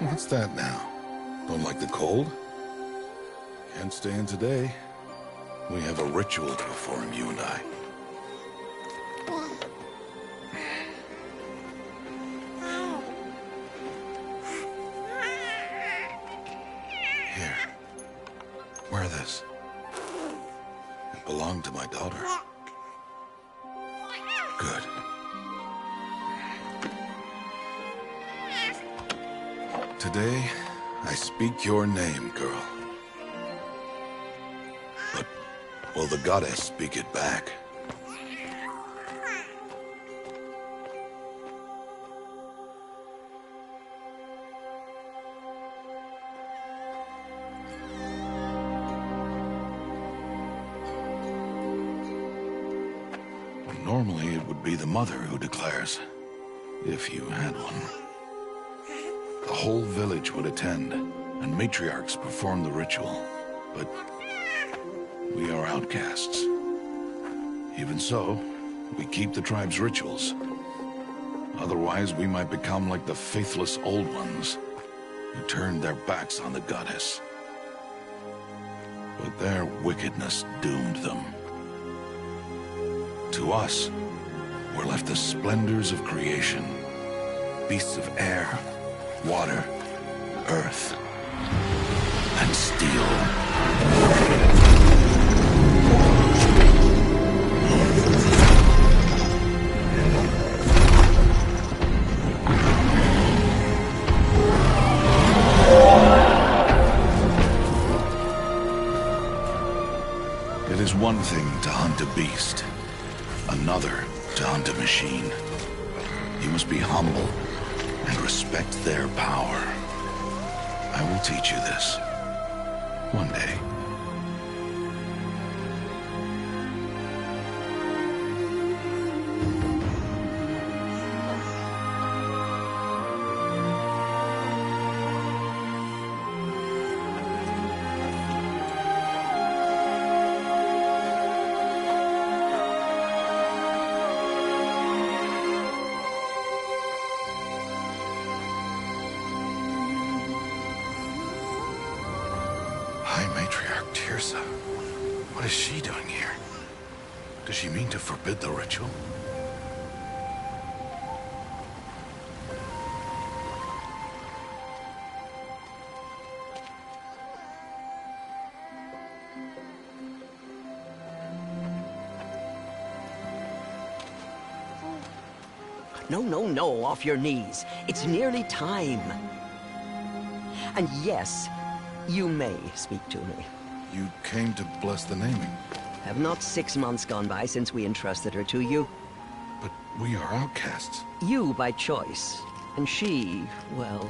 What's that now? Don't like the cold? Can't stay in today. We have a ritual to perform, you and I. Here. Wear this. It belonged to my daughter. Good. Today, I speak your name, girl. But will the goddess speak it back? Normally, it would be the mother who declares, if you had one. The whole village would attend, and matriarchs perform the ritual. But we are outcasts. Even so, we keep the tribe's rituals. Otherwise, we might become like the faithless old ones, who turned their backs on the goddess. But their wickedness doomed them. To us, were left the splendors of creation, beasts of air, water, earth, and steel. It is one thing to hunt a beast, another to hunt a machine. You must be humble and respect their power. I will teach you this. One day. High Matriarch Teersa. What is she doing here? Does she mean to forbid the ritual? No, no, no, off your knees. It's nearly time. And yes, you may speak to me. You came to bless the naming. Have not 6 months gone by since we entrusted her to you? But we are outcasts. You by choice, and she, well...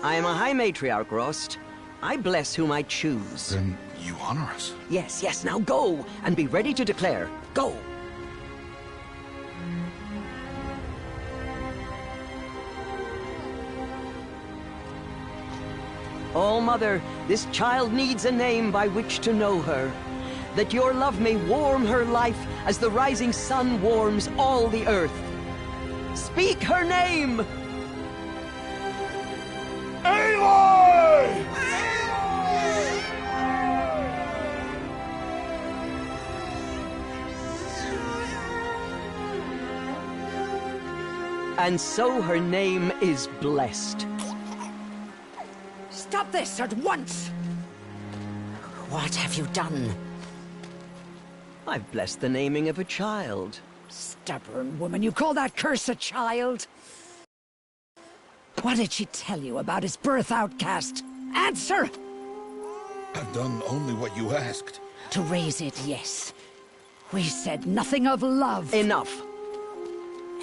I am a High Matriarch, Rost. I bless whom I choose. Then you honor us. Yes, yes, now go, and be ready to declare. Go! Oh, Mother, this child needs a name by which to know her. That your love may warm her life as the rising sun warms all the earth. Speak her name! Aloy! And so her name is blessed. Stop this at once! What have you done? I've blessed the naming of a child. Stubborn woman, you call that curse a child? What did she tell you about his birth, outcast? Answer! I've done only what you asked. To raise it, yes. We said nothing of love. Enough.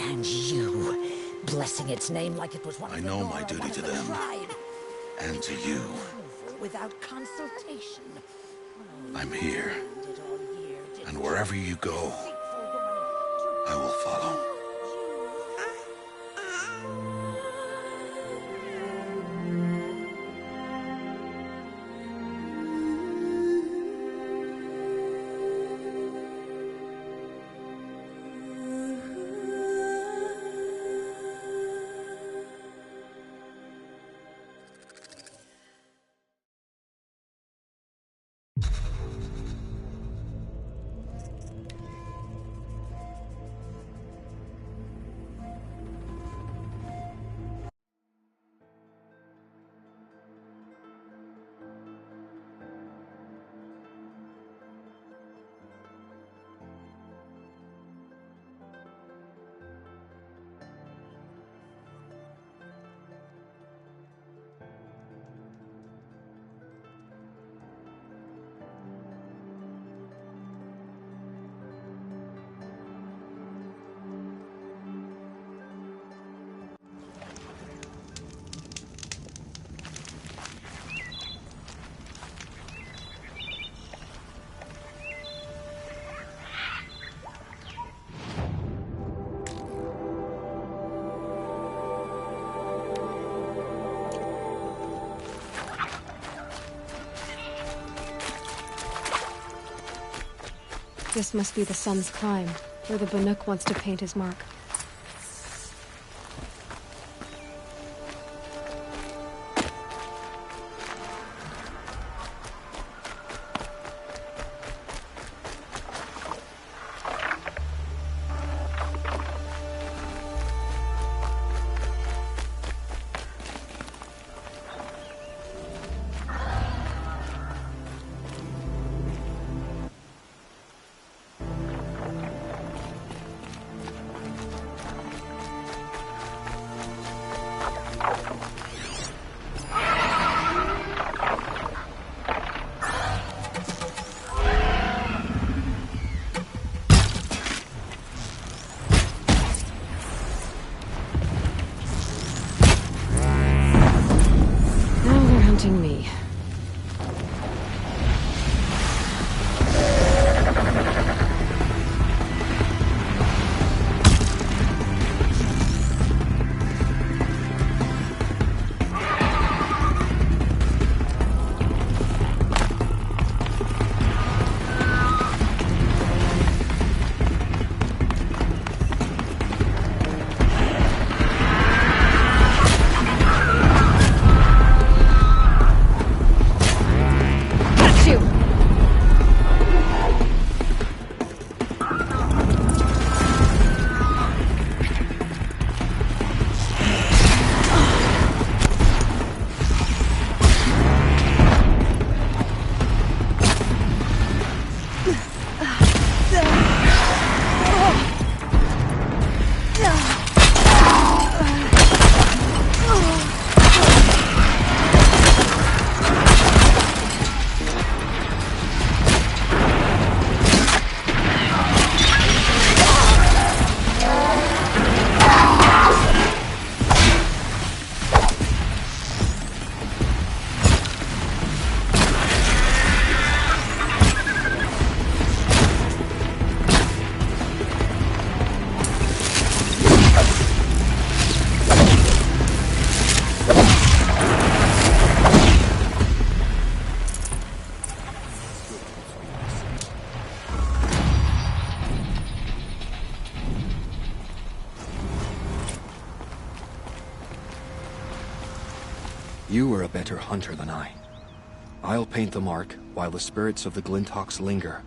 And you, blessing its name like it was one I of the know Nora, my duty one of to the them. tribe. And to you. Without consultation. I'm here. Did all year, did And wherever you go, I will follow. This must be the Sun's Climb, where the Banuk wants to paint his mark. Me. You are a better hunter than I. I'll paint the mark, while the spirits of the Glinthawks linger.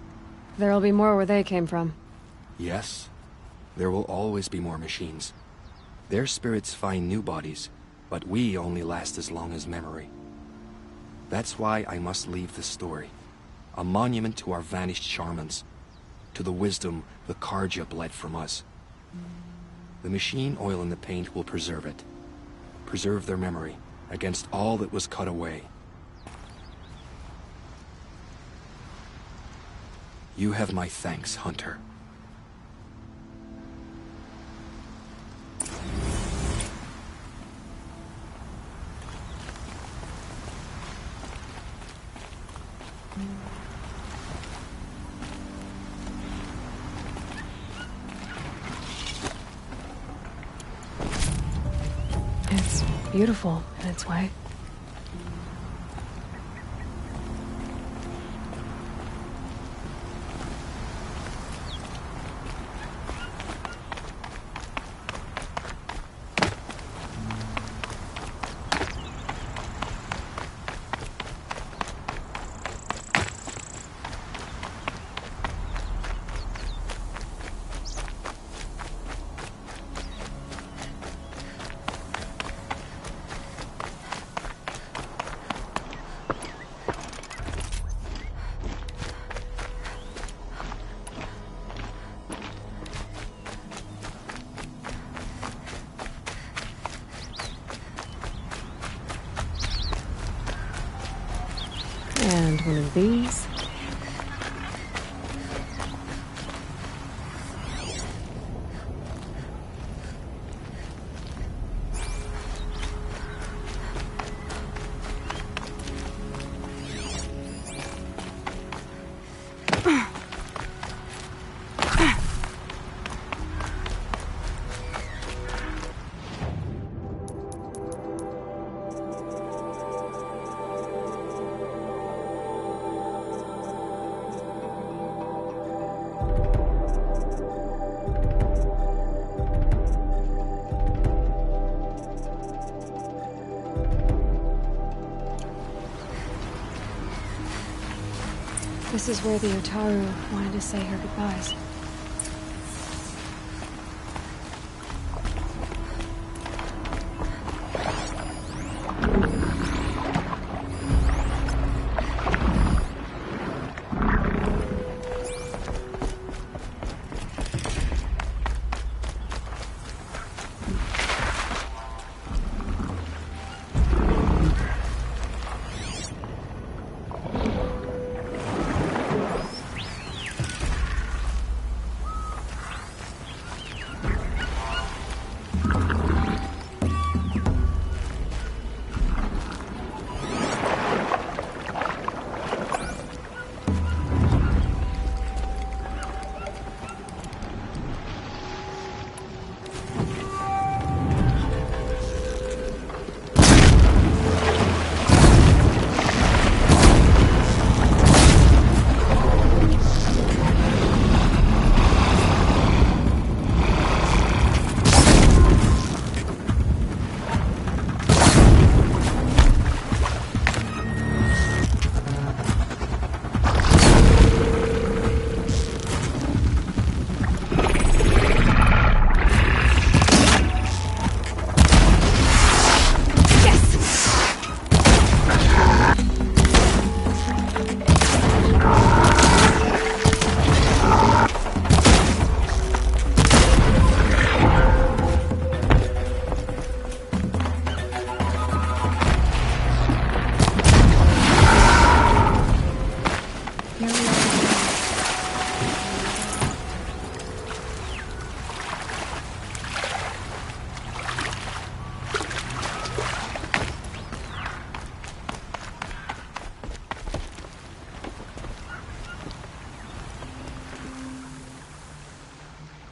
There'll be more where they came from. Yes, there will always be more machines. Their spirits find new bodies, but we only last as long as memory. That's why I must leave this story. A monument to our vanished shamans, to the wisdom the Carja bled from us. The machine oil in the paint will preserve it. Preserve their memory against all that was cut away. You have my thanks, Hunter. It's beautiful in its way. And one of these. This is where the Utaru wanted to say her goodbyes.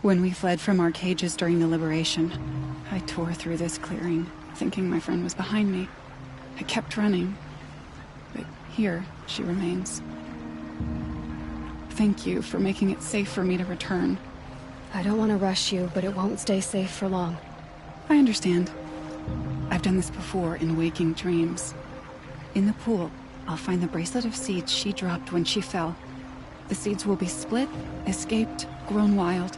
When we fled from our cages during the liberation, I tore through this clearing, thinking my friend was behind me. I kept running, but here she remains. Thank you for making it safe for me to return. I don't want to rush you, but it won't stay safe for long. I understand. I've done this before in waking dreams. In the pool, I'll find the bracelet of seeds she dropped when she fell. The seeds will be split, escaped, grown wild.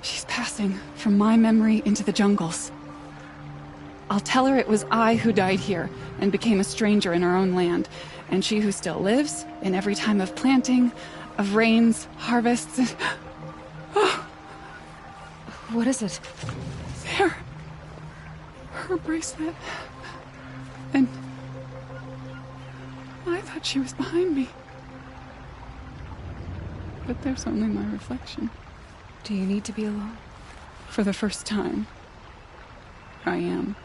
She's passing from my memory into the jungles. I'll tell her it was I who died here and became a stranger in our own land, and she who still lives in every time of planting, of rains, harvests, and... Oh, What is it? there. Her bracelet. And... I thought she was behind me. But there's only my reflection. Do you need to be alone? For the first time, I am.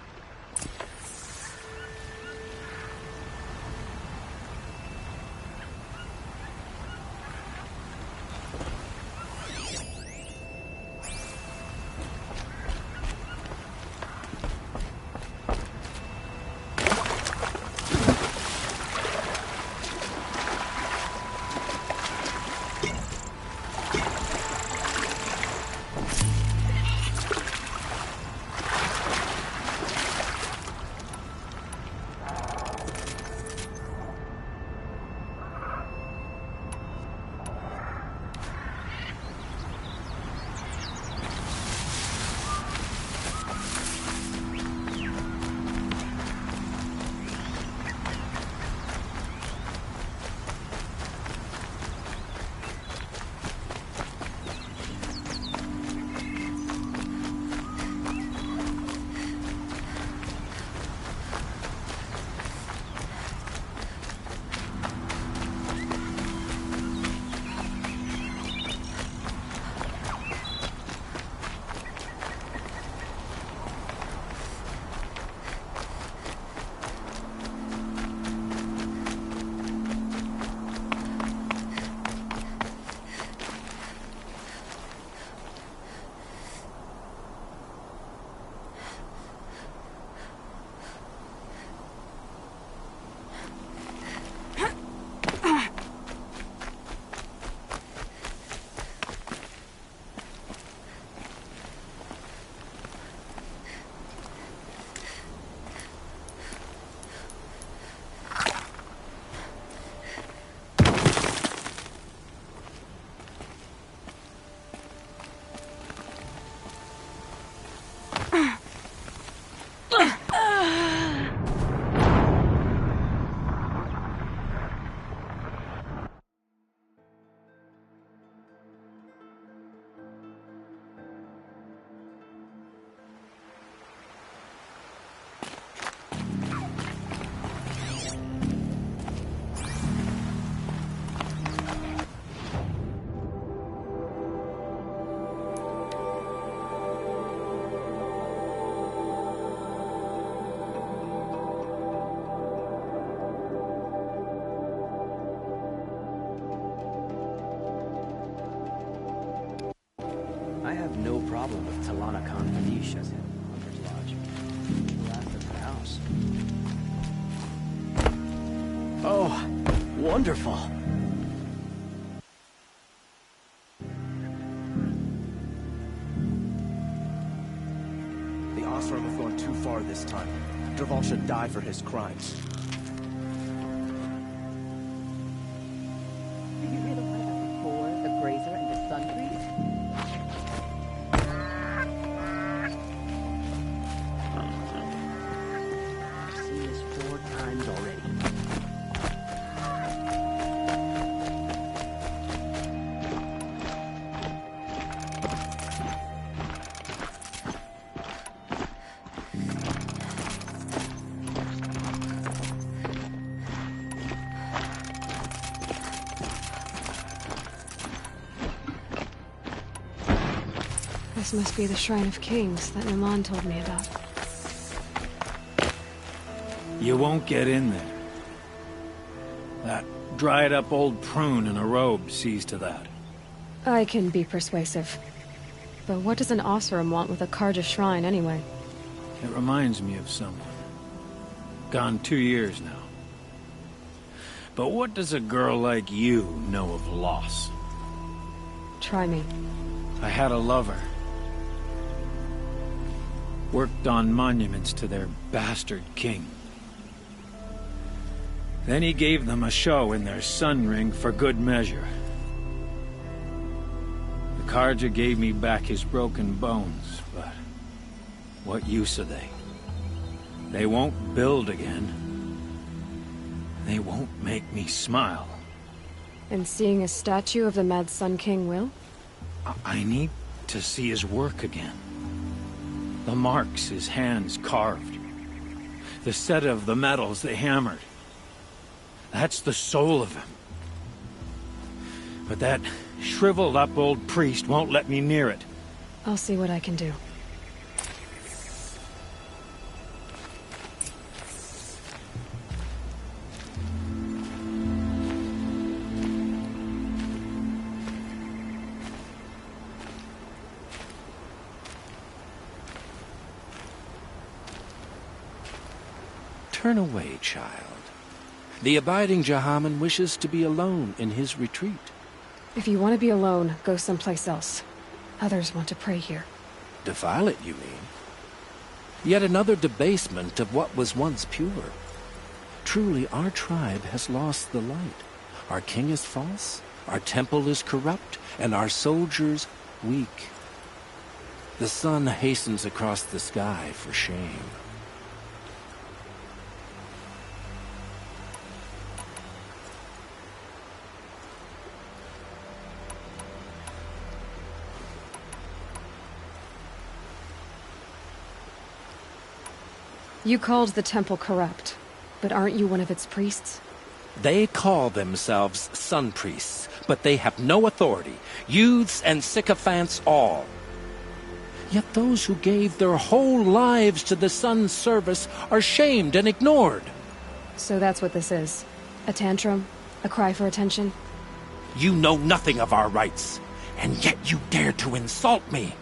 Aisha's head Hunter's Lodge. We'll ask at the house. Oh, wonderful. The Osram have gone too far this time. Dervahl should die for his crimes. Did you hear the one about the boar, the grazer, and the sun priest? I've seen this 4 times already. This must be the Shrine of Kings that Naman told me about. You won't get in there. That dried-up old prune in a robe sees to that. I can be persuasive. But what does an Oseram want with a Carja shrine, anyway? It reminds me of someone. Gone 2 years now. But what does a girl like you know of loss? Try me. I had a lover. Worked on monuments to their bastard king. Then he gave them a show in their sun ring for good measure. The Carja gave me back his broken bones, but what use are they? They won't build again. They won't make me smile. And seeing a statue of the Mad Sun King will? I need to see his work again. The marks his hands carved. The set of the metals they hammered. That's the soul of him. But that shriveled-up old priest won't let me near it. I'll see what I can do. Turn away, child. The abiding Jahaman wishes to be alone in his retreat. If you want to be alone, go someplace else. Others want to pray here. Defile it, you mean? Yet another debasement of what was once pure. Truly, our tribe has lost the light. Our king is false, our temple is corrupt, and our soldiers weak. The sun hastens across the sky for shame. You called the temple corrupt, but aren't you one of its priests? They call themselves sun priests, but they have no authority, youths and sycophants all. Yet those who gave their whole lives to the sun's service are shamed and ignored. So that's what this is. A tantrum? A cry for attention? You know nothing of our rights, and yet you dare to insult me.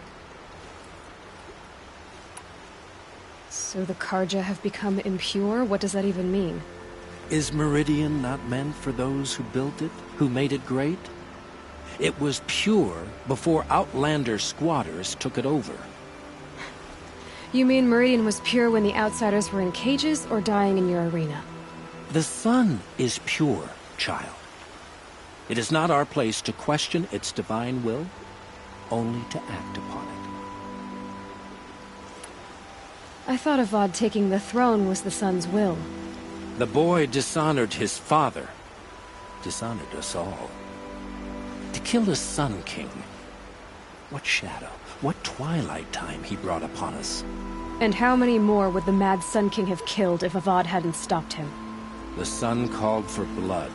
So the Carja have become impure? What does that even mean? Is Meridian not meant for those who built it, who made it great? It was pure before Outlander squatters took it over. You mean Meridian was pure when the outsiders were in cages or dying in your arena? The sun is pure, child. It is not our place to question its divine will, only to act upon it. I thought Avad taking the throne was the sun's will. The boy dishonored his father, dishonored us all. To kill the Sun King. What shadow, what twilight time he brought upon us. And how many more would the Mad Sun King have killed if Avad hadn't stopped him? The sun called for blood.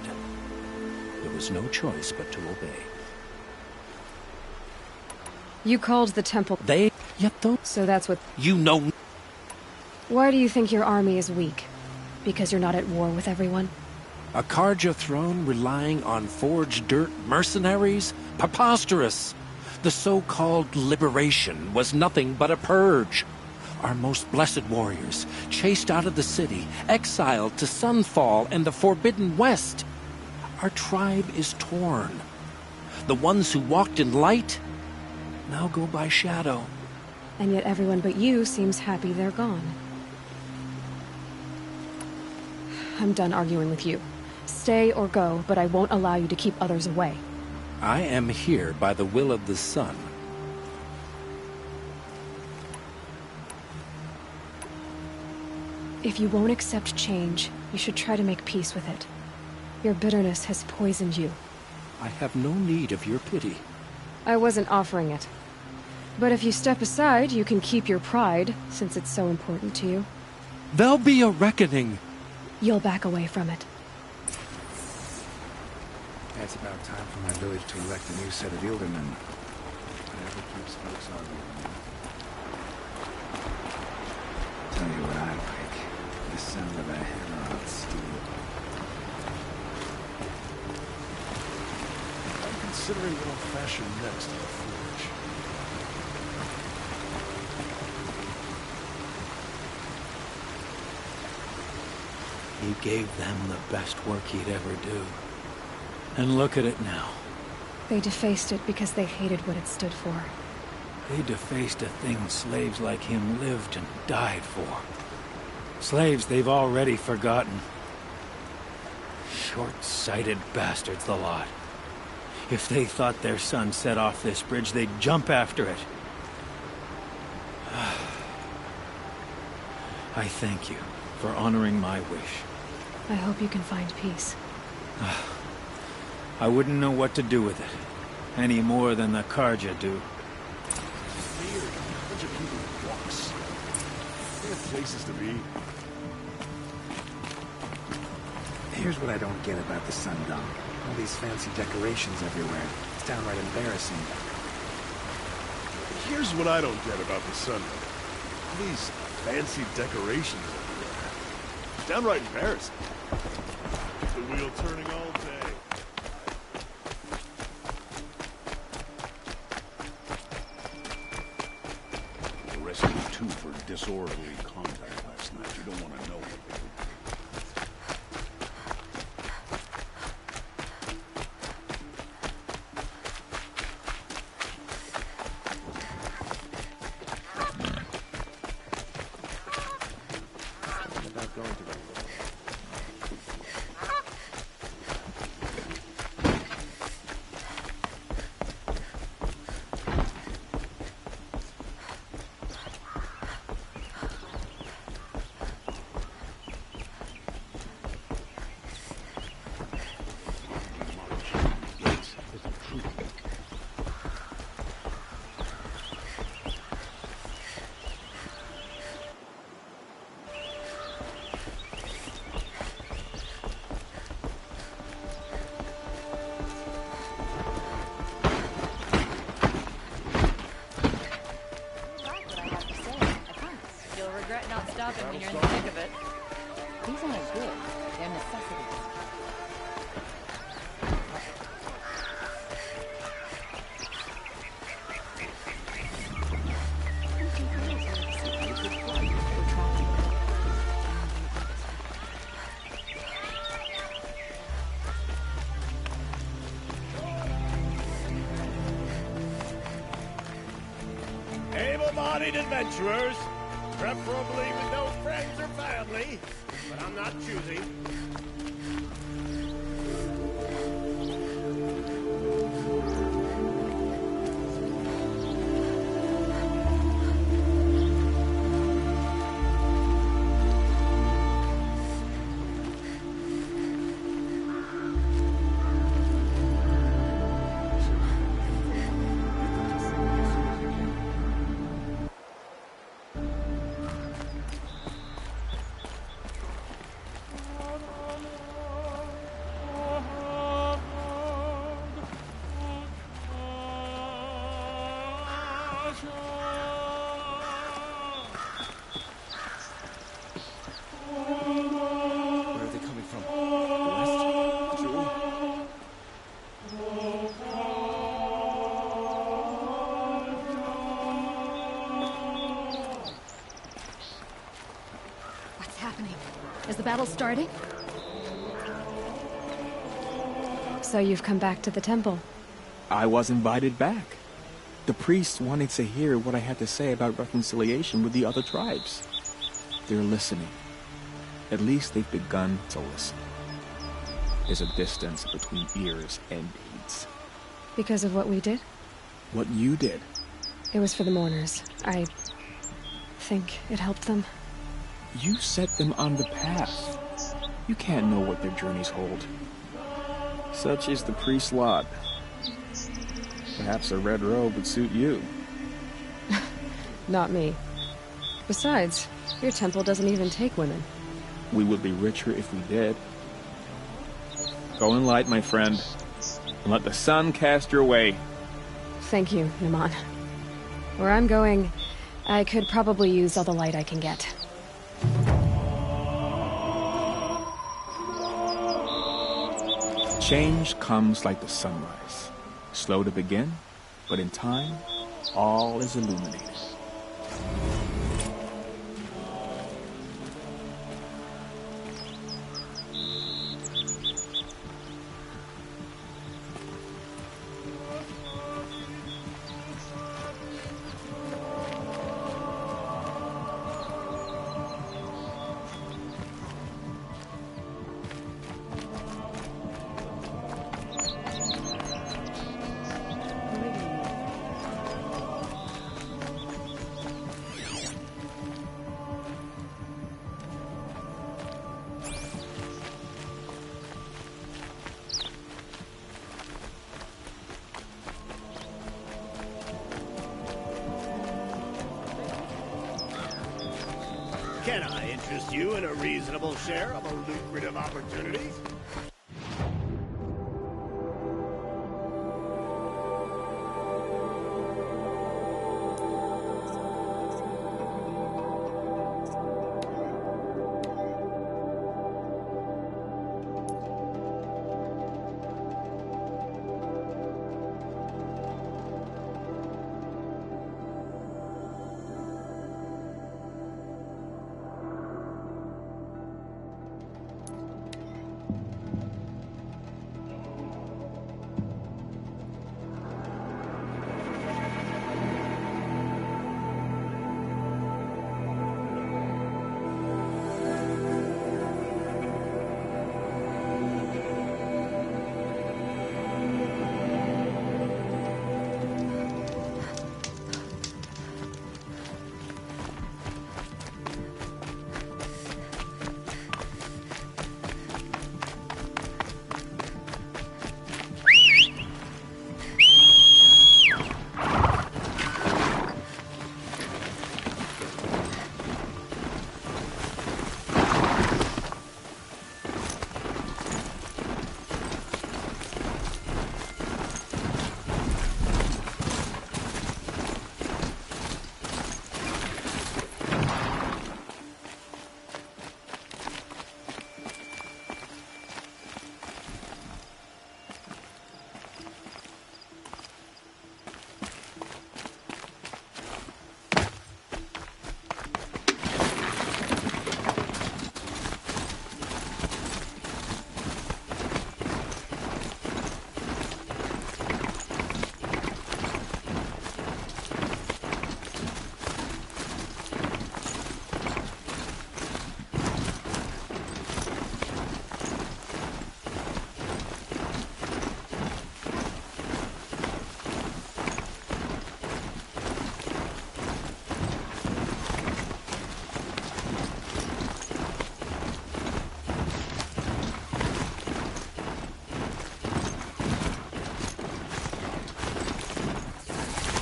There was no choice but to obey. You called the temple... Yet though... So that's what... You know... Why do you think your army is weak? Because you're not at war with everyone? A Carja throne relying on forged dirt mercenaries? Preposterous! The so-called liberation was nothing but a purge. Our most blessed warriors, chased out of the city, exiled to Sunfall and the Forbidden West. Our tribe is torn. The ones who walked in light now go by shadow. And yet everyone but you seems happy they're gone. I'm done arguing with you. Stay or go, but I won't allow you to keep others away. I am here by the will of the Sun. If you won't accept change, you should try to make peace with it. Your bitterness has poisoned you. I have no need of your pity. I wasn't offering it. But if you step aside, you can keep your pride, since it's so important to you. There'll be a reckoning. You'll back away from it. It's about time for my village to elect a new set of Ildermen. Whatever keeps folks arguing. Tell you what I like. The sound of a hammer on steel. I'm considering what I'll fashion next in the forge. He gave them the best work he'd ever do. And look at it now. They defaced it because they hated what it stood for. They defaced a thing slaves like him lived and died for. Slaves they've already forgotten. Short-sighted bastards, the lot. If they thought their son set off this bridge, they'd jump after it. I thank you for honoring my wish. I hope you can find peace. I wouldn't know what to do with it, any more than the Carja do. Here, a bunch of people with walks. They have places to be. Here's what I don't get about the Sundom. All these fancy decorations everywhere. It's downright embarrassing. Here's what I don't get about the sun. These fancy decorations everywhere. Downright embarrassing. The wheel turning all day. Arrested two for disorderly conduct last night. You don't want to know what they did. When you're in the thick of it. These aren't good. They're necessities. Able-bodied adventurers, preferably with no friends or family, but I'm not choosy. happening? Is the battle starting? So you've come back to the temple. I was invited back. The priests wanted to hear what I had to say about reconciliation with the other tribes. They're listening. At least they've begun to listen. There's a distance between ears and deeds. Because of what we did? What you did. It was for the mourners. I think it helped them. You set them on the path. You can't know what their journeys hold. Such is the priest's lot. Perhaps a red robe would suit you. Not me. Besides, your temple doesn't even take women. We would be richer if we did. Go in light, my friend, and let the sun cast your way. Thank you, Naman. Where I'm going, I could probably use all the light I can get. Change comes like the sunrise. Slow to begin, but in time, all is illuminated. Can I interest you in a reasonable share of a lucrative opportunity?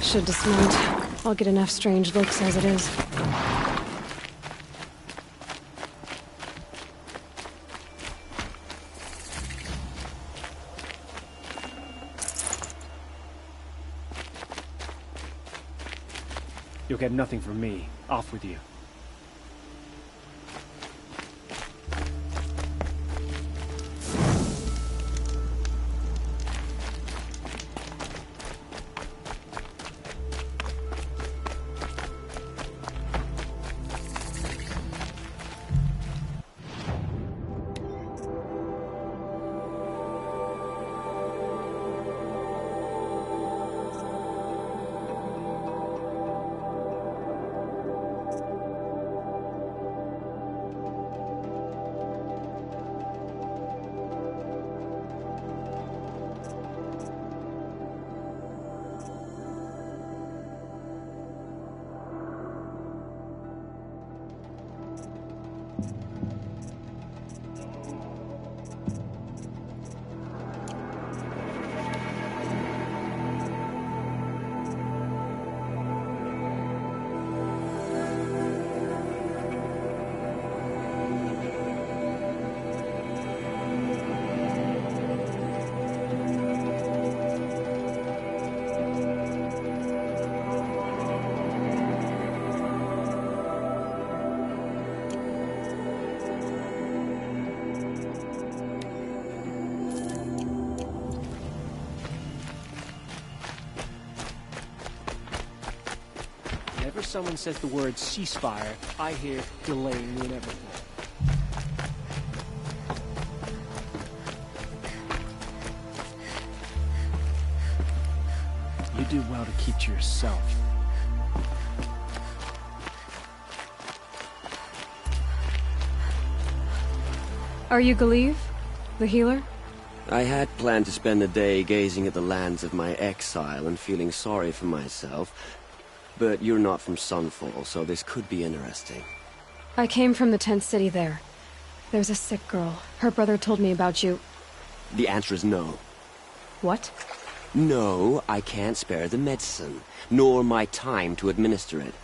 Should dismount. I'll get enough strange looks as it is. You'll get nothing from me. Off with you. someone says the word ceasefire, I hear delaying the inevitable. You do well to keep to yourself. Are you Galeev, the healer? I had planned to spend the day gazing at the lands of my exile and feeling sorry for myself. But you're not from Sunfall, so this could be interesting. I came from the tent city there. There's a sick girl. Her brother told me about you. The answer is no. What? No, I can't spare the medicine, nor my time to administer it.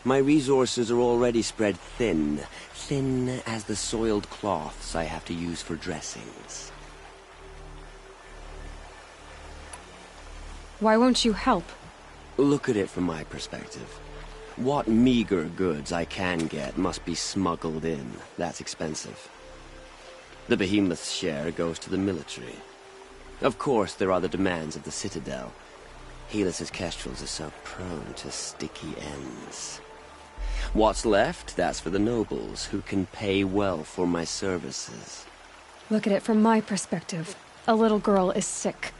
My resources are already spread thin. Thin as the soiled cloths I have to use for dressings. Why won't you help? Look at it from my perspective. What meager goods I can get must be smuggled in. That's expensive. The behemoth's share goes to the military. Of course, there are the demands of the Citadel. Helis's kestrels are so prone to sticky ends. What's left, that's for the nobles, who can pay well for my services. Look at it from my perspective. A little girl is sick.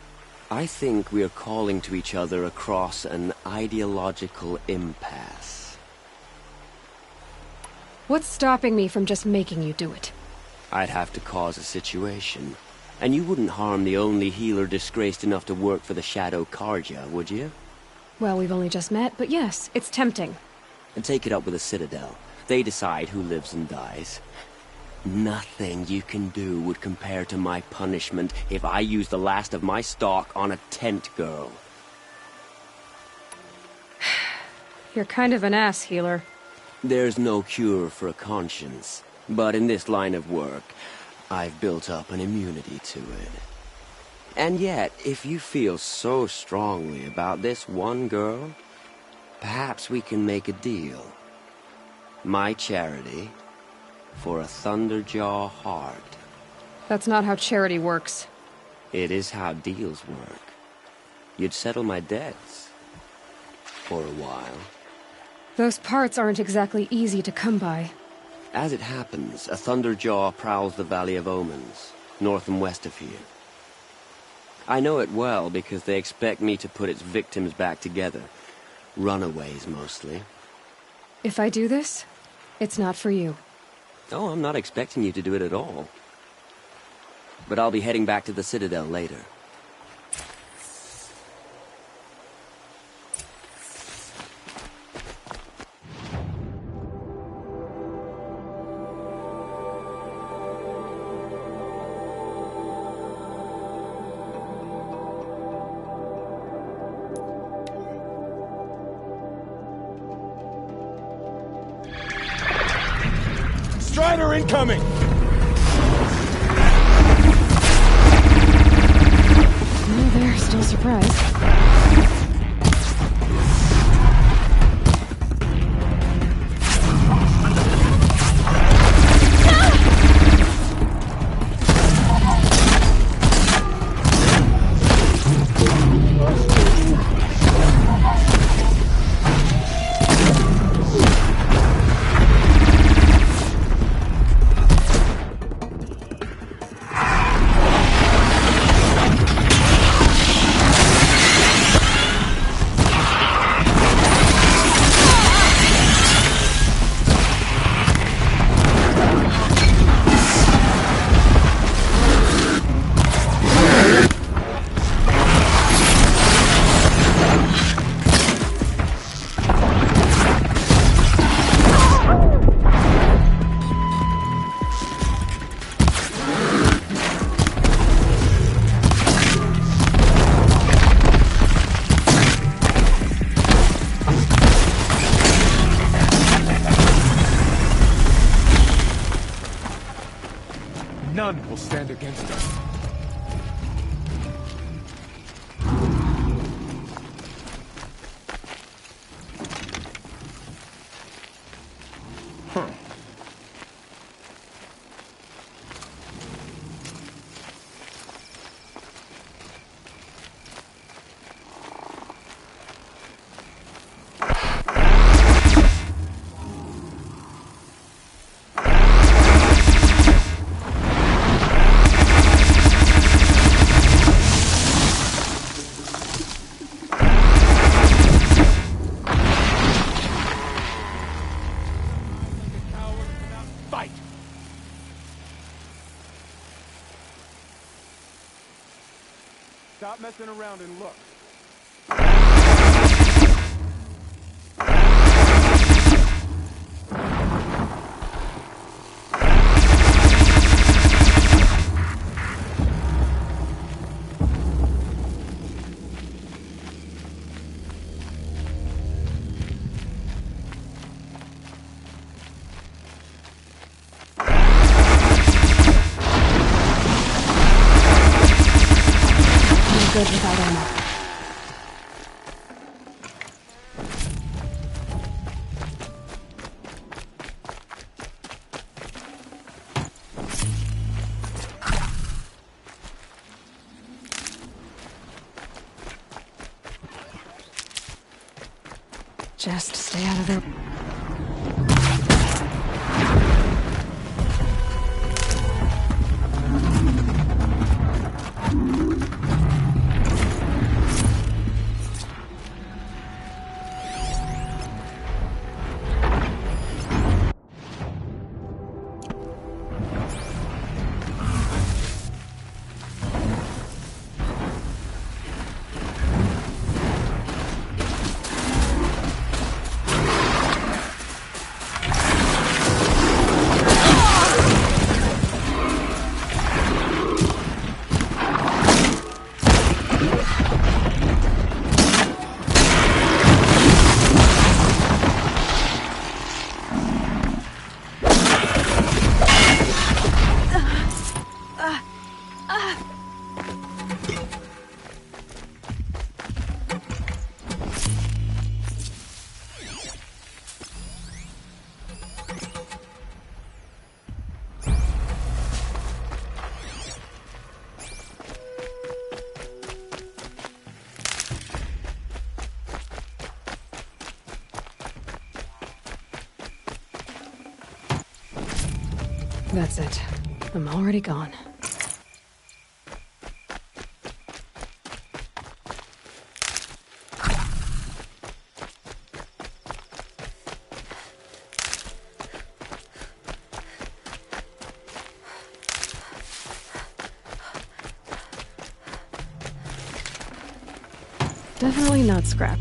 I think we are calling to each other across an ideological impasse. What's stopping me from just making you do it? I'd have to cause a situation. And you wouldn't harm the only healer disgraced enough to work for the Shadow Carja, would you? Well, we've only just met, but yes, it's tempting. And take it up with the Citadel. They decide who lives and dies. Nothing you can do would compare to my punishment if I use the last of my stock on a tent girl. You're kind of an ass, healer. There's no cure for a conscience, but in this line of work, I've built up an immunity to it. And yet, if you feel so strongly about this one girl, perhaps we can make a deal. My charity for a Thunderjaw heart. That's not how charity works. It is how deals work. You'd settle my debts. For a while. Those parts aren't exactly easy to come by. As it happens, a Thunderjaw prowls the Valley of Omens, north and west of here. I know it well because they expect me to put its victims back together. Runaways, mostly. If I do this, it's not for you. Oh, I'm not expecting you to do it at all. But I'll be heading back to the Citadel later. Strider incoming! Oh, they're still surprised. None will stand against us. Stop messing around and look. Good without ammo. Just stay out of their... That's it. I'm already gone. Definitely not scrap.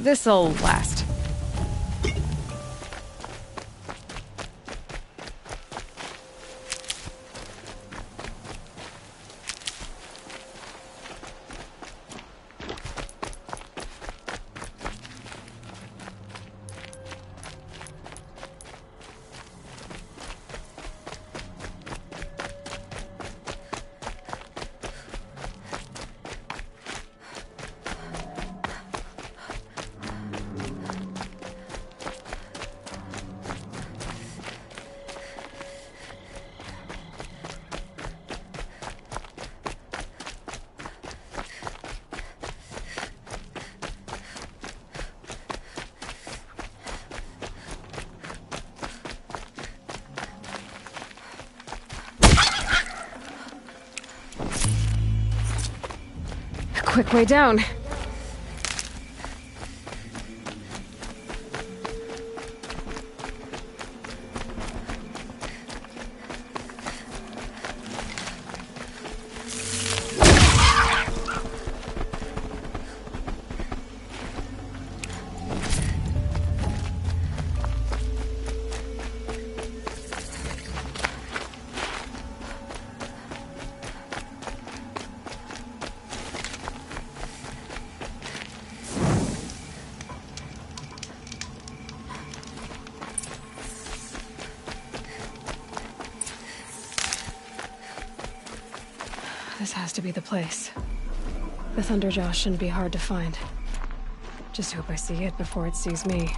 This'll last. Quick way down. This has to be the place. The Thunderjaw shouldn't be hard to find. Just hope I see it before it sees me.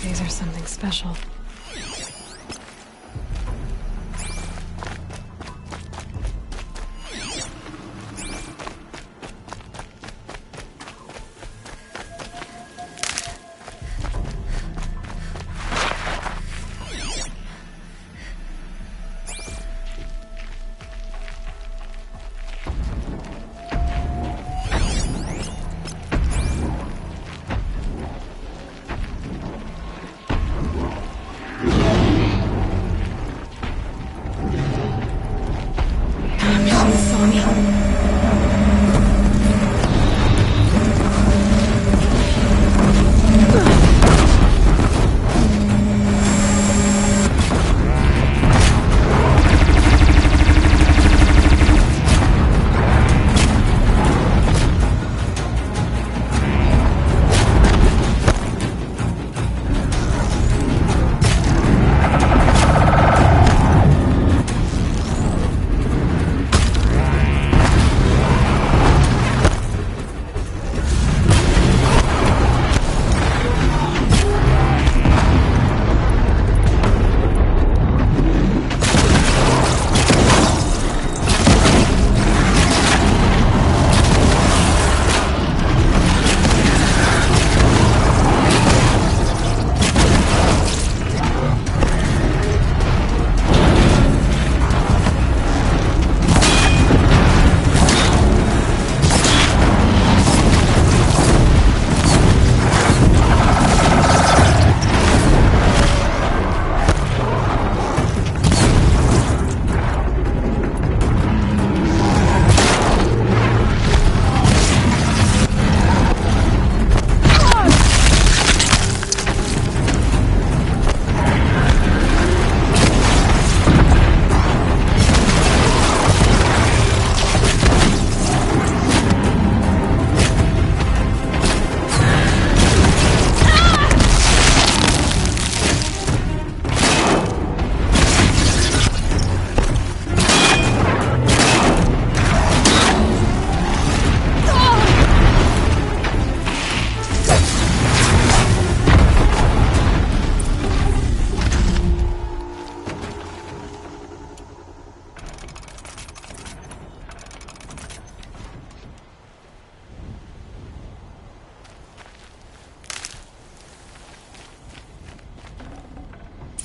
These are something special.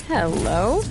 Hello?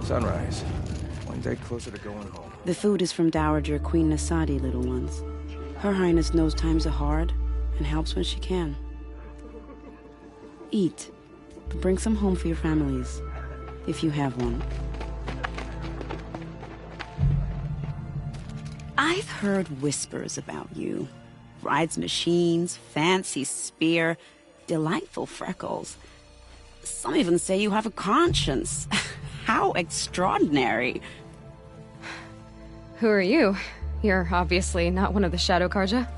Sunrise. One day closer to going home. The food is from Dowager Queen Nasadi, little ones. Her Highness knows times are hard and helps when she can. Eat, but bring some home for your families, if you have one. I've heard whispers about you. Rides machines, fancy spear, delightful freckles. Some even say you have a conscience. How extraordinary. Who are you? You're obviously not one of the Shadow Karja.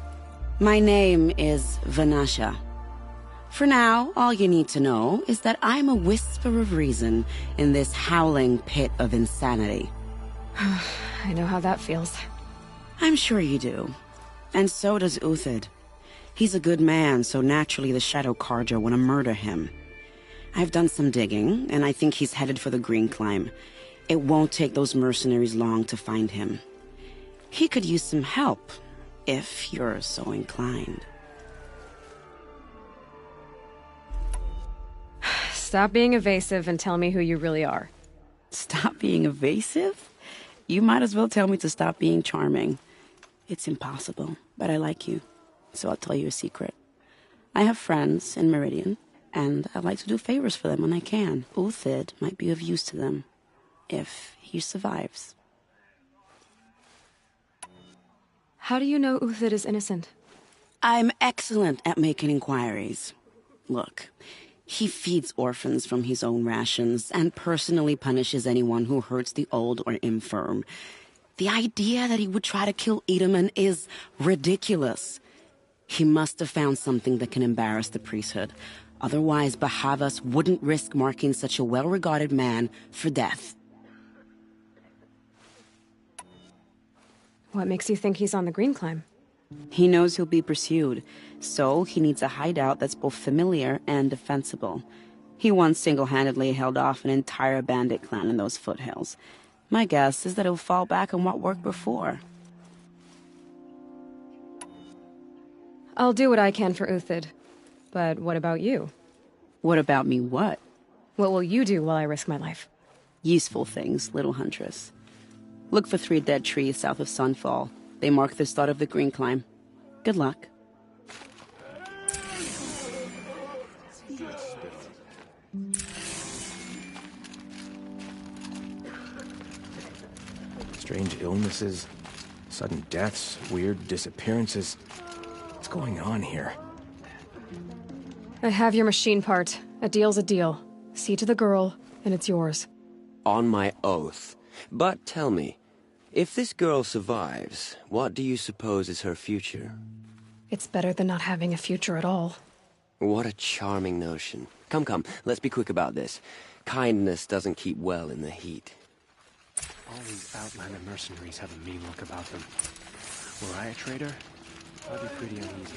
My name is Vanasha. For now, all you need to know is that I'm a whisper of reason in this howling pit of insanity. I know how that feels. I'm sure you do. And so does Uthid. He's a good man, so naturally the Shadow Karja want to murder him. I've done some digging, and I think he's headed for the Green Climb. It won't take those mercenaries long to find him. He could use some help, if you're so inclined. Stop being evasive and tell me who you really are. Stop being evasive? You might as well tell me to stop being charming. It's impossible, but I like you, so I'll tell you a secret. I have friends in Meridian, and I like to do favors for them when I can. Uthid might be of use to them, if he survives. How do you know Uthid is innocent? I'm excellent at making inquiries. Look, he feeds orphans from his own rations and personally punishes anyone who hurts the old or infirm. The idea that he would try to kill Edaman is ridiculous. He must have found something that can embarrass the priesthood. Otherwise, Bahavas wouldn't risk marking such a well-regarded man for death. What makes you think he's on the Green Climb? He knows he'll be pursued, so he needs a hideout that's both familiar and defensible. He once single-handedly held off an entire bandit clan in those foothills. My guess is that he'll fall back on what worked before. I'll do what I can for Uthid. But what about you? What about me what? What will you do while I risk my life? Useful things, little huntress. Look for 3 dead trees south of Sunfall. They mark the start of the Green Climb. Good luck. Strange illnesses, sudden deaths, weird disappearances. What's going on here? I have your machine part. A deal's a deal. See to the girl, and it's yours. On my oath. But tell me, if this girl survives, what do you suppose is her future? It's better than not having a future at all. What a charming notion. Come, let's be quick about this. Kindness doesn't keep well in the heat. All these Outlander mercenaries have a mean look about them. Were I a traitor, I'd be pretty uneasy.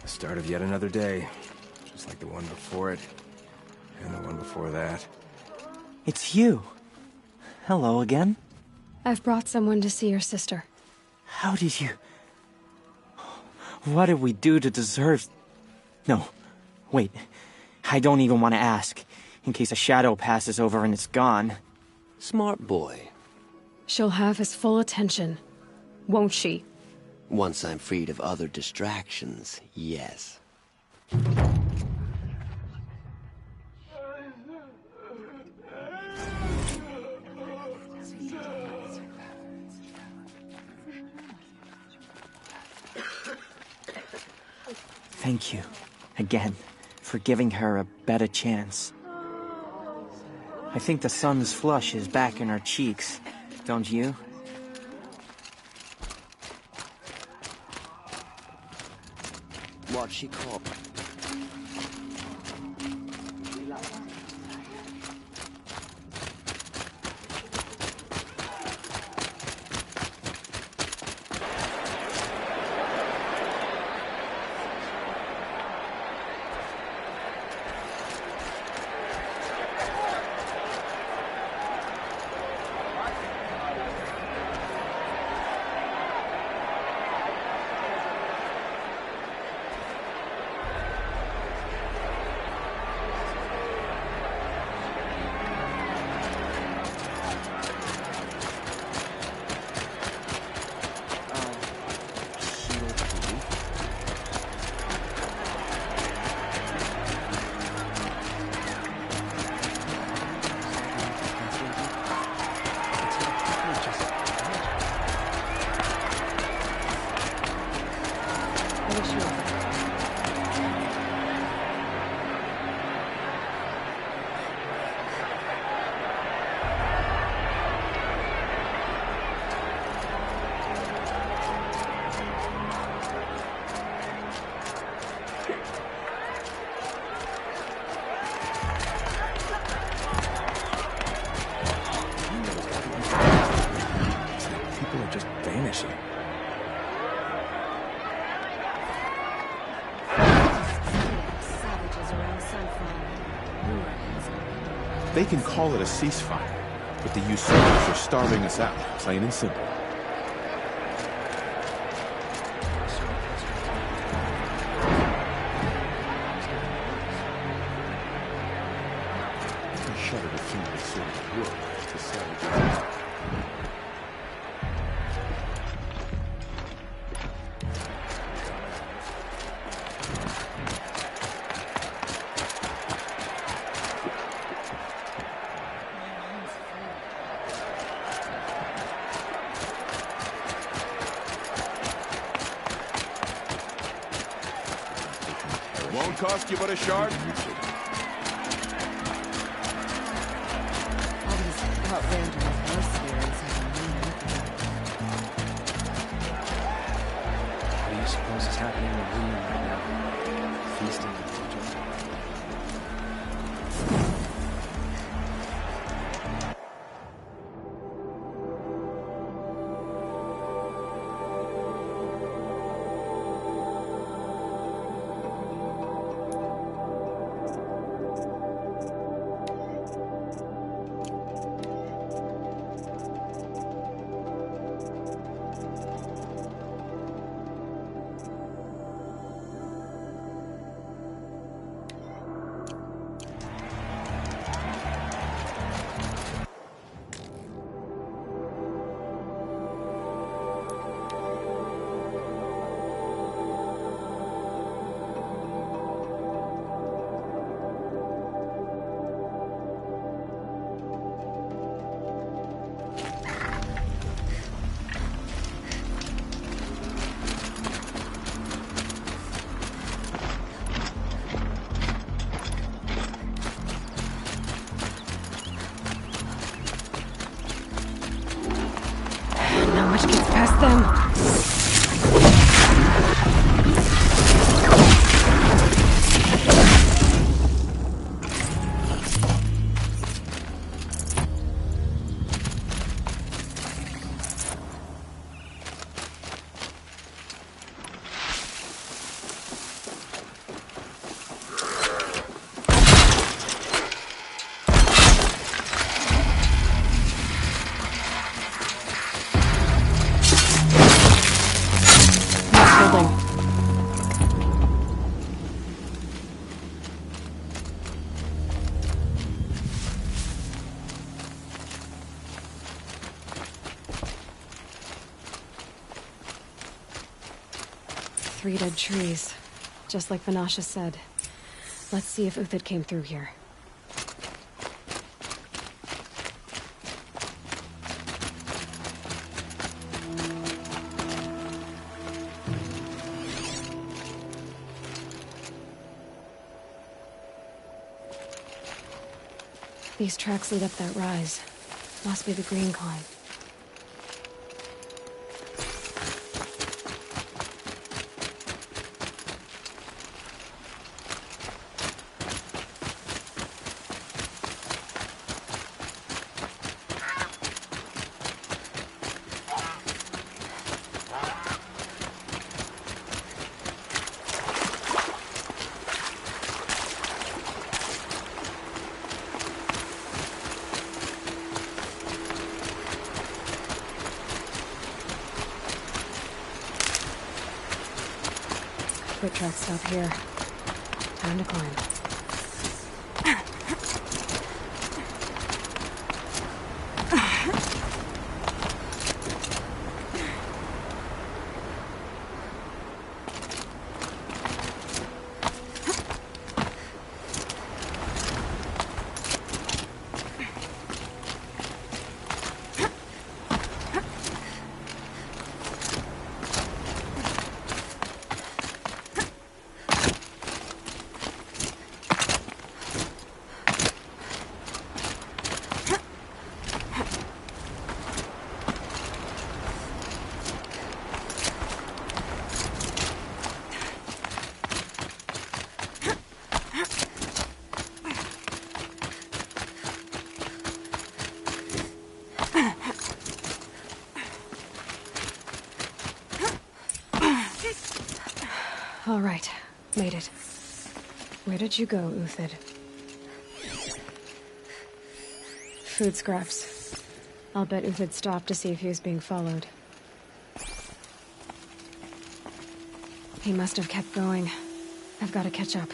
The start of yet another day. Just like like the one before it, and the one before that. It's you. Hello again. I've brought someone to see your sister. How did you... What did we do to deserve... No, wait. I don't even want to ask, in case a shadow passes over and it's gone. Smart boy. She'll have his full attention, won't she? Once I'm freed of other distractions, yes. Thank you, again, for giving her a better chance. I think the sun's flush is back in her cheeks, don't you? What'd she call? They can call it a ceasefire, but the usurpers are starving us out, plain and simple. I shudder to think this sort of work the savages. Won't cost you but a shard. All these outlandish mercenaries have a mean look about What do you suppose is happening in the room right now? Feasting potential. Not much gets past them. treated trees. Just like Vanasha said. Let's see if Uthid came through here. These tracks lead up that rise. Must be the green climb. Foot tracks stop here. Time to climb. All right, made it. Where did you go, Uthid? Food scraps. I'll bet Uthid stopped to see if he was being followed. He must have kept going. I've got to catch up.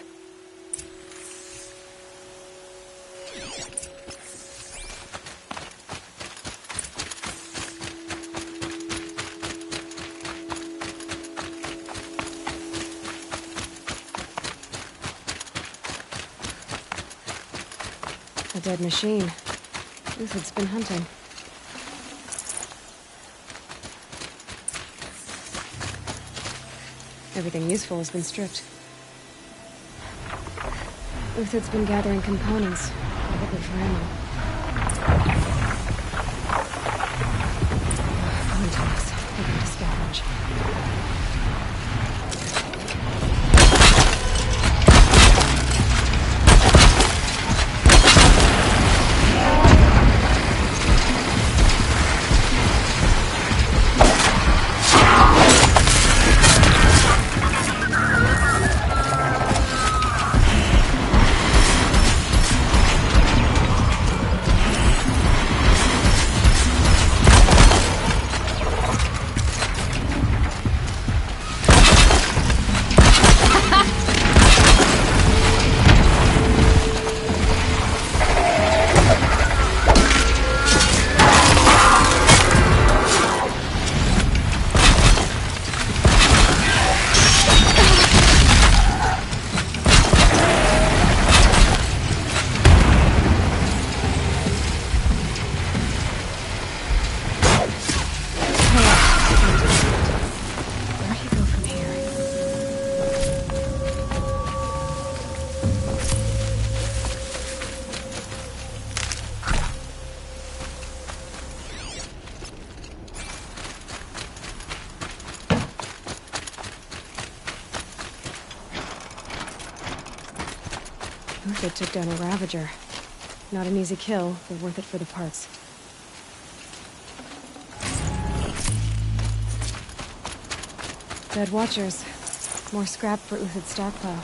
A dead machine. Uthid's been hunting. Everything useful has been stripped. Uthid's been gathering components, probably for ammo. Contacts. We're going to scavenge. Uthid took down a Ravager. Not an easy kill, but worth it for the parts. Dead Watchers. More scrap for Uthid's stockpile.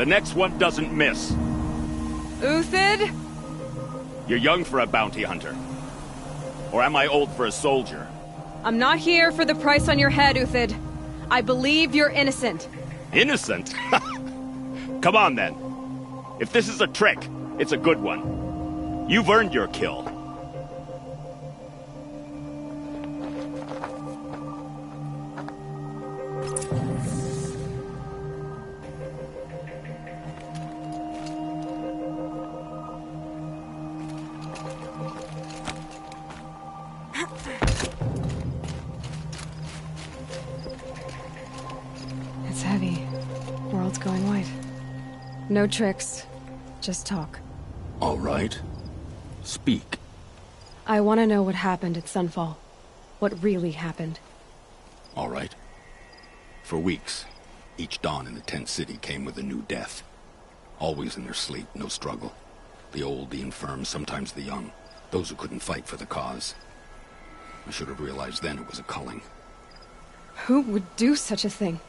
The next one doesn't miss. Uthid? You're young for a bounty hunter. Or am I old for a soldier? I'm not here for the price on your head, Uthid. I believe you're innocent. Innocent? Come on, then. If this is a trick, it's a good one. You've earned your kill. It's heavy. World's going white. No tricks. Just talk. All right. Speak. I want to know what happened at Sunfall. What really happened. All right. For weeks, each dawn in the tent city came with a new death. Always in their sleep, no struggle. The old, the infirm, sometimes the young. Those who couldn't fight for the cause. I should have realized then it was a culling. Who would do such a thing?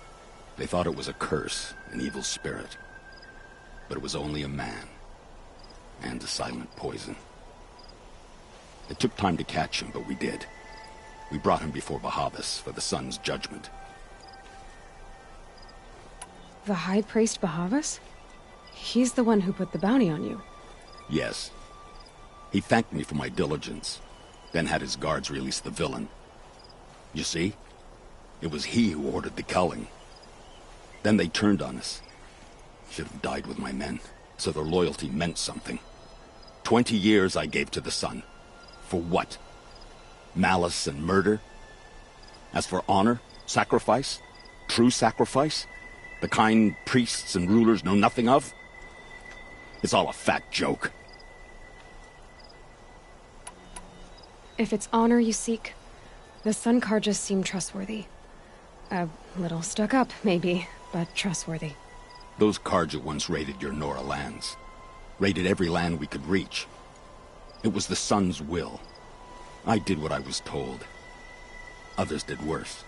They thought it was a curse, an evil spirit. But it was only a man. And a silent poison. It took time to catch him, but we did. We brought him before Bahavas for the sun's judgment. The High Priest Bahavas? He's the one who put the bounty on you. Yes. He thanked me for my diligence, then had his guards release the villain. You see? It was he who ordered the culling. Then they turned on us. Should have died with my men, so their loyalty meant something. 20 years I gave to the sun. For what? Malice and murder? As for honor, sacrifice, true sacrifice, the kind priests and rulers know nothing of? It's all a fat joke. If it's honor you seek, the Sun Carjas seem trustworthy. A little stuck up, maybe, but trustworthy. Those Carja once raided your Nora lands. Raided every land we could reach. It was the Sun's will. I did what I was told. Others did worse.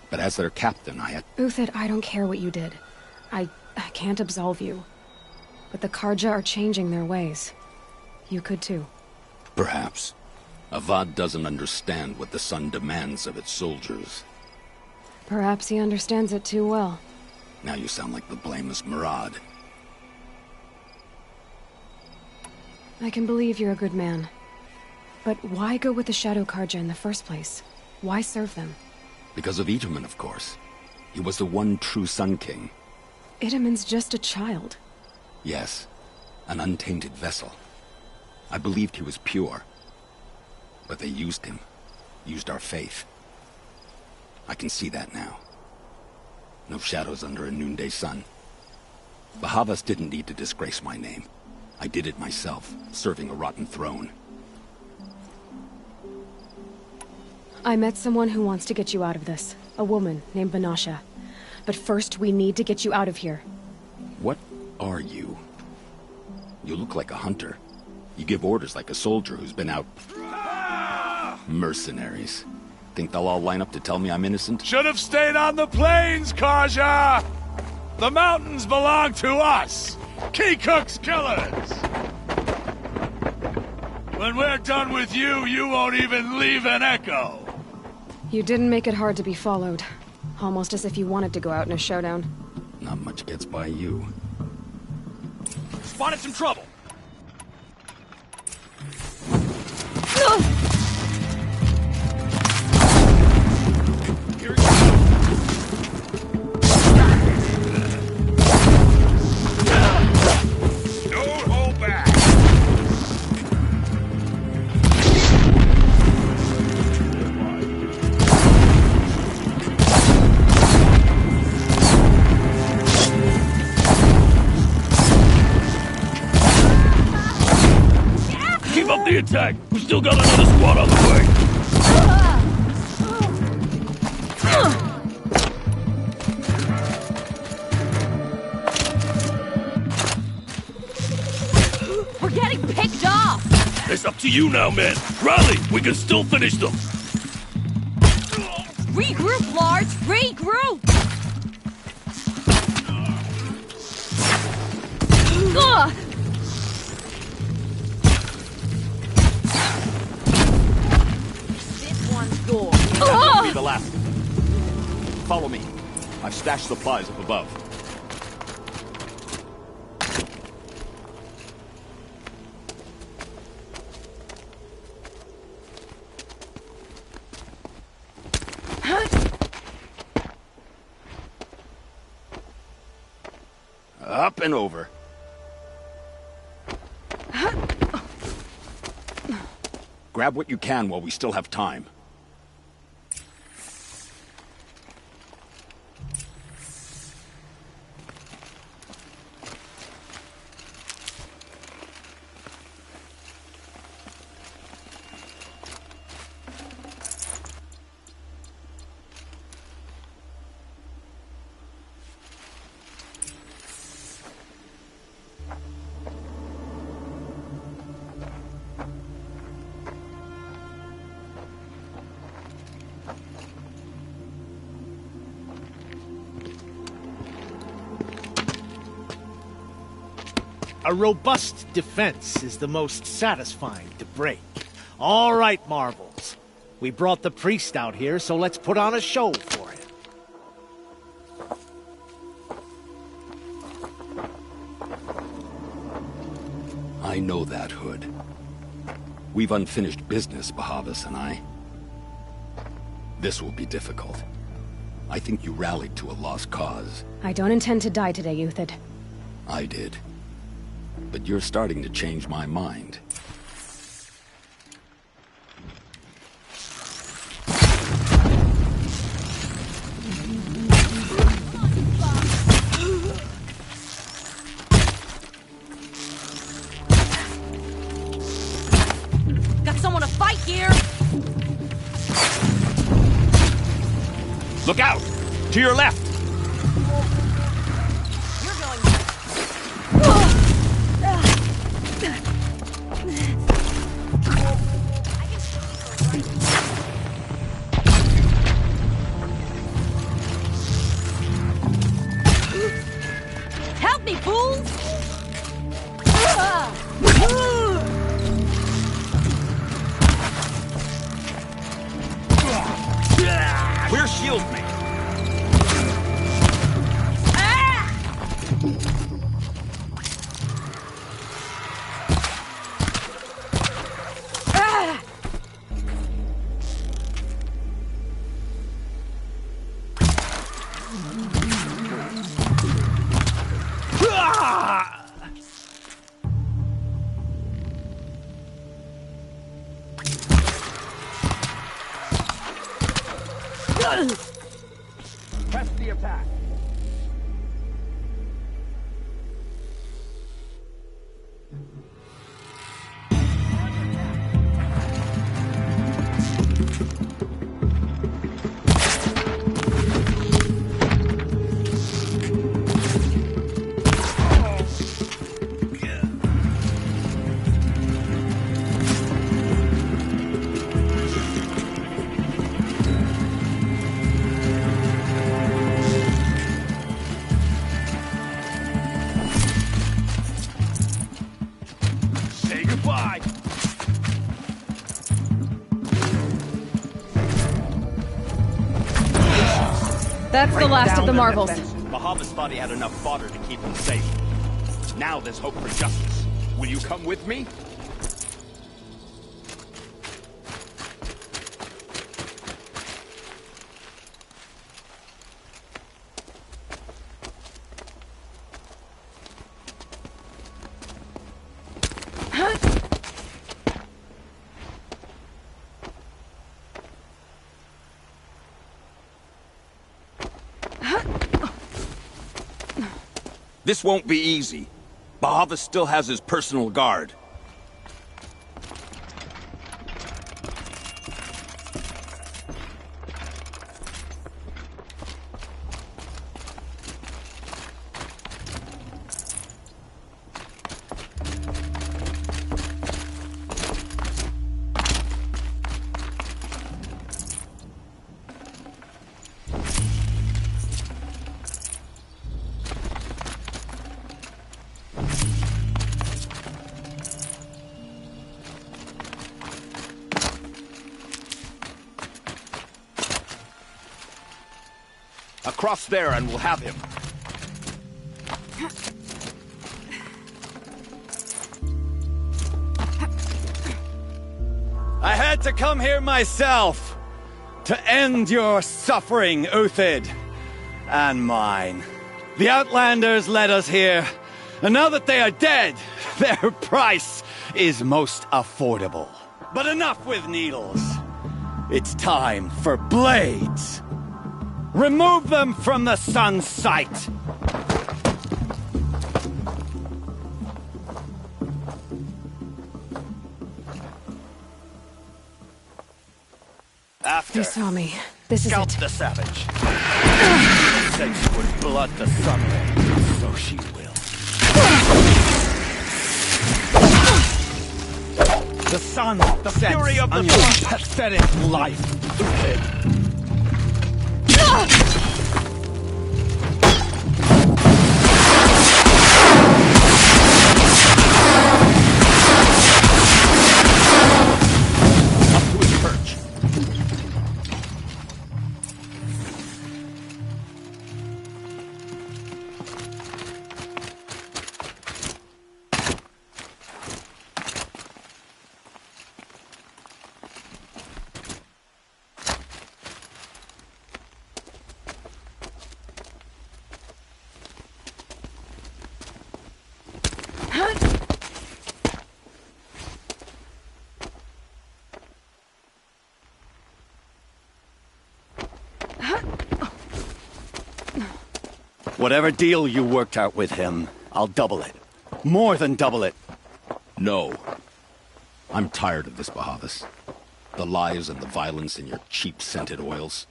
But as their captain, I had... Uthid, I don't care what you did. I can't absolve you. But the Carja are changing their ways. You could too. Perhaps. Avad doesn't understand what the Sun demands of its soldiers. Perhaps he understands it too well. Now you sound like the blameless Murad. I can believe you're a good man. But why go with the Shadow Carja in the first place? Why serve them? Because of Itamen, of course. He was the one true Sun King. Itamen's just a child. Yes, an untainted vessel. I believed he was pure. But they used him. Used our faith. I can see that now. No shadows under a noonday sun. Bahavas didn't need to disgrace my name. I did it myself, serving a rotten throne. I met someone who wants to get you out of this. A woman named Banasha. But first, we need to get you out of here. What are you? You look like a hunter. You give orders like a soldier who's been out... Mercenaries. Think they'll all line up to tell me I'm innocent? Should have stayed on the plains, Carja! The mountains belong to us! Keecook's killers! When we're done with you, you won't even leave an echo! You didn't make it hard to be followed. Almost as if you wanted to go out in a showdown. Not much gets by you. Spotted some trouble! Attack! We still got another squad on the way! We're getting picked off! It's up to you now, men! Rally! We can still finish them! Regroup, Lars! Regroup! This one's door. That will be the last. Follow me. I've stashed supplies up above. Up and over. Grab what you can while we still have time. A robust defense is the most satisfying to break. All right, Marvels. We brought the priest out here, so let's put on a show for him. I know that, Hood. We've unfinished business, Bahavas and I. This will be difficult. I think you rallied to a lost cause. I don't intend to die today, Euthyd. I did. But you're starting to change my mind. Got someone to fight here! Look out! To your left! Help me, fools! Clear shield, mate. Press the attack. Say goodbye. That's the last of the Marvels. Bahavas thought he had enough fodder to keep him safe. Now there's hope for justice. Will you come with me? This won't be easy. Bahavas still has his personal guard. Across there and we'll have him. I had to come here myself to end your suffering, Uthid, and mine. The Outlanders led us here, and now that they are dead, their price is most affordable. But enough with needles. It's time for blades. Remove them from the sun's sight. They saw me. This is Scalp it. the savage. Said she would blood the sun, so she will. The sun, the fury of the pathetic life. Whatever deal you worked out with him, I'll double it. More than double it. No. I'm tired of this, Bahavas. The lies and the violence in your cheap-scented oils.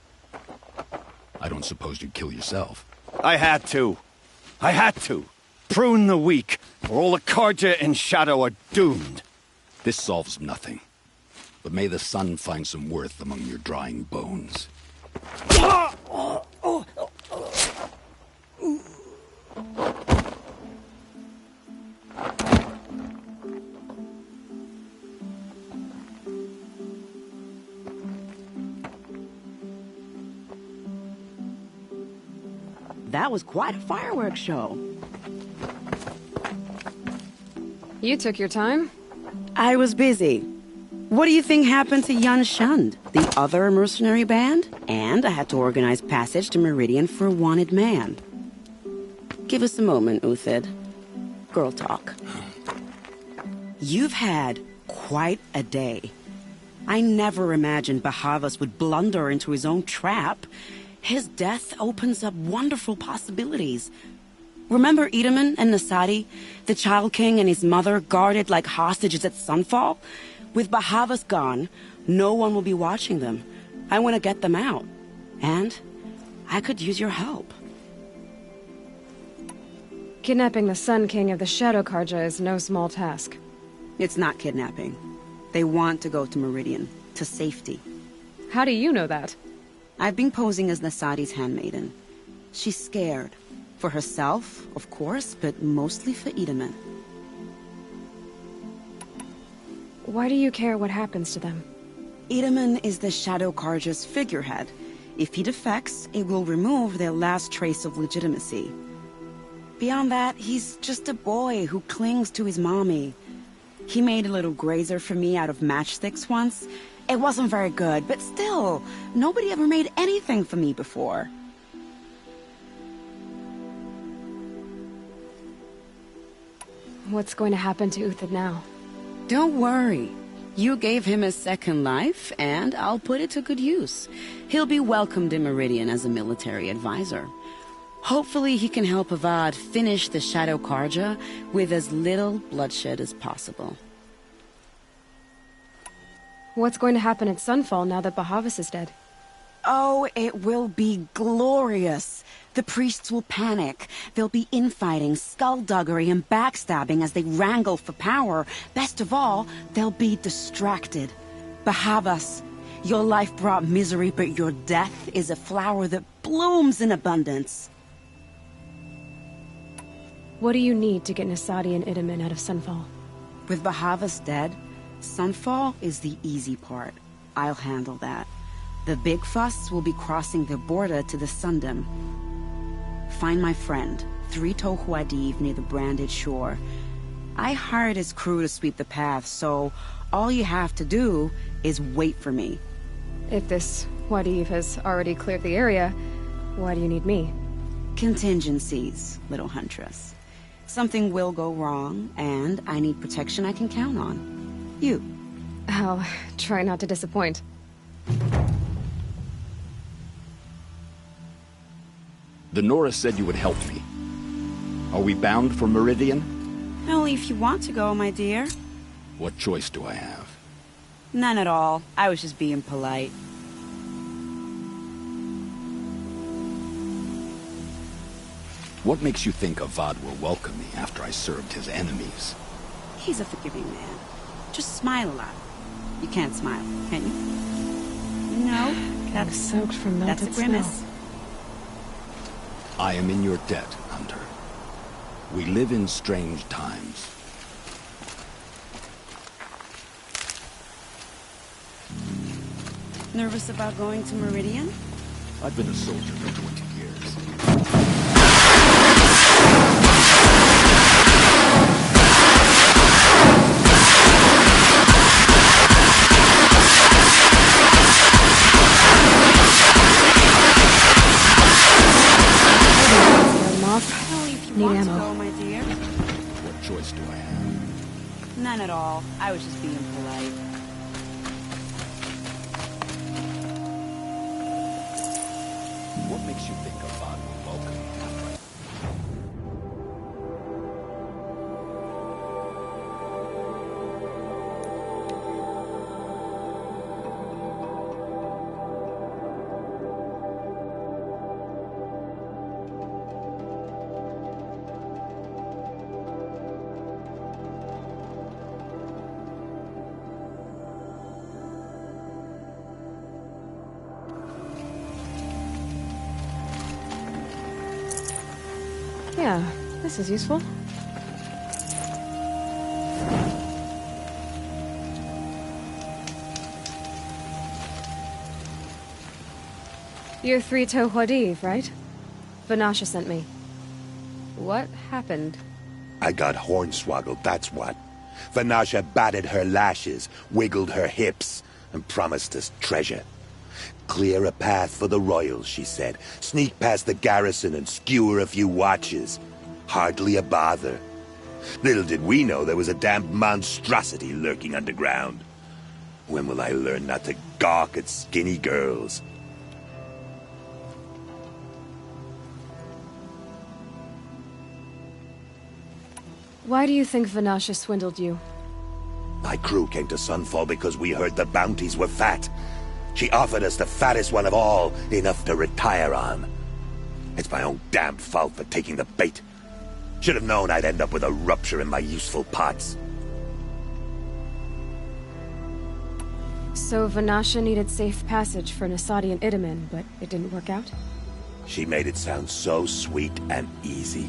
I don't suppose you'd kill yourself. I had to. I had to. Prune the weak, or all the Carja in Shadow are doomed. This solves nothing. But may the sun find some worth among your drying bones. That was quite a fireworks show. You took your time? I was busy. What do you think happened to Yun Shund, the other mercenary band? And I had to organize passage to Meridian for a wanted man. Give us a moment, Uthid. Girl talk. You've had quite a day. I never imagined Bahavas would blunder into his own trap. His death opens up wonderful possibilities. Remember Edaman and Nasadi, the Child King and his mother guarded like hostages at Sunfall? With Bahavas gone, no one will be watching them. I want to get them out. And I could use your help. Kidnapping the Sun King of the Shadow Carja is no small task. It's not kidnapping. They want to go to Meridian, to safety. How do you know that? I've been posing as Nasadi's handmaiden. She's scared. For herself, of course, but mostly for Edaman. Why do you care what happens to them? Edaman is the Shadow Carja's figurehead. If he defects, it will remove their last trace of legitimacy. Beyond that, he's just a boy who clings to his mommy. He made a little grazer for me out of matchsticks once. It wasn't very good, but still, nobody ever made anything for me before. What's going to happen to Uthid now? Don't worry. You gave him a second life, and I'll put it to good use. He'll be welcomed in Meridian as a military advisor. Hopefully he can help Avad finish the Shadow Carja with as little bloodshed as possible. What's going to happen at Sunfall now that Bahavas is dead? Oh, it will be glorious. The priests will panic. There'll be infighting, skullduggery, and backstabbing as they wrangle for power. Best of all, they'll be distracted. Bahavas, your life brought misery, but your death is a flower that blooms in abundance. What do you need to get Nasadi and Edaman out of Sunfall? With Bahavas dead, Sunfall is the easy part. I'll handle that. The big fuss will be crossing the border to the Sundom. Find my friend, Three-Toe Huadiv, near the Branded Shore. I hired his crew to sweep the path, so all you have to do is wait for me. If this Huadiv has already cleared the area, why do you need me? Contingencies, little huntress. Something will go wrong, and I need protection I can count on. You. I'll try not to disappoint. The Nora said you would help me. Are we bound for Meridian? Only if you want to go, my dear. What choice do I have? None at all. I was just being polite. What makes you think Avad will welcome me after I served his enemies? He's a forgiving man. Just smile a lot. You can't smile, can you? No, that's soaked from melted that's a grimace. snow. I am in your debt, Hunter. We live in strange times. Nervous about going to Meridian? I've been a soldier for 20 years. Need ammo. to go, my dear? What choice do I have? None at all. I was just being polite. What makes you think Avad will welcome me after I... Yeah, this is useful. You're Three-Toe Huadiv, right? Vanasha sent me. What happened? I got hornswoggled, that's what. Vanasha batted her lashes, wiggled her hips, and promised us treasure. Clear a path for the royals, she said. Sneak past the garrison and skewer a few watches. Hardly a bother. Little did we know there was a damned monstrosity lurking underground. When will I learn not to gawk at skinny girls? Why do you think Vanasha swindled you? My crew came to Sunfall because we heard the bounties were fat. She offered us the fattest one of all, enough to retire on. It's my own damned fault for taking the bait. Should have known I'd end up with a rupture in my useful parts. So Vanasha needed safe passage for Nasadi and Itamen, but it didn't work out? She made it sound so sweet and easy.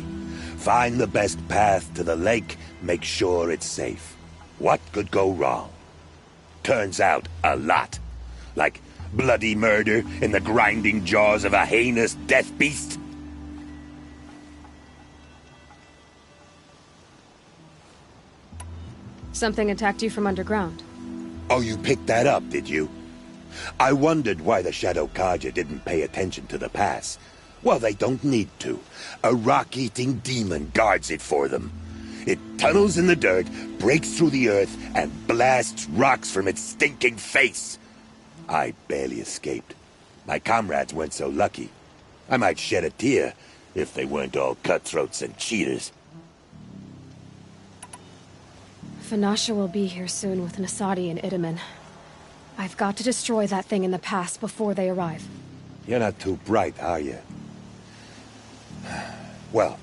Find the best path to the lake, make sure it's safe. What could go wrong? Turns out, a lot. Like bloody murder in the grinding jaws of a heinous death beast? Something attacked you from underground. Oh, you picked that up, did you? I wondered why the Shadow Carja didn't pay attention to the pass. Well, they don't need to. A rock-eating demon guards it for them. It tunnels in the dirt, breaks through the earth, and blasts rocks from its stinking face. I barely escaped. My comrades weren't so lucky. I might shed a tear if they weren't all cutthroats and cheaters. Vanasha will be here soon with Nasadi and Itamen. I've got to destroy that thing in the pass before they arrive. You're not too bright, are you? Well,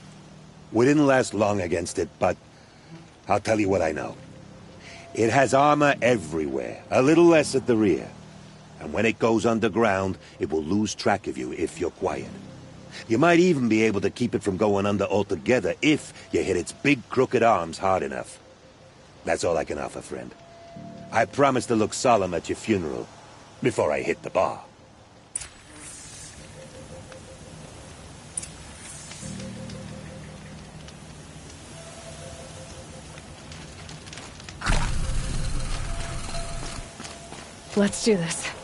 we didn't last long against it, but I'll tell you what I know. It has armor everywhere, a little less at the rear. And when it goes underground, it will lose track of you if you're quiet. You might even be able to keep it from going under altogether if you hit its big crooked arms hard enough. That's all I can offer, friend. I promise to look solemn at your funeral, before I hit the bar. Let's do this.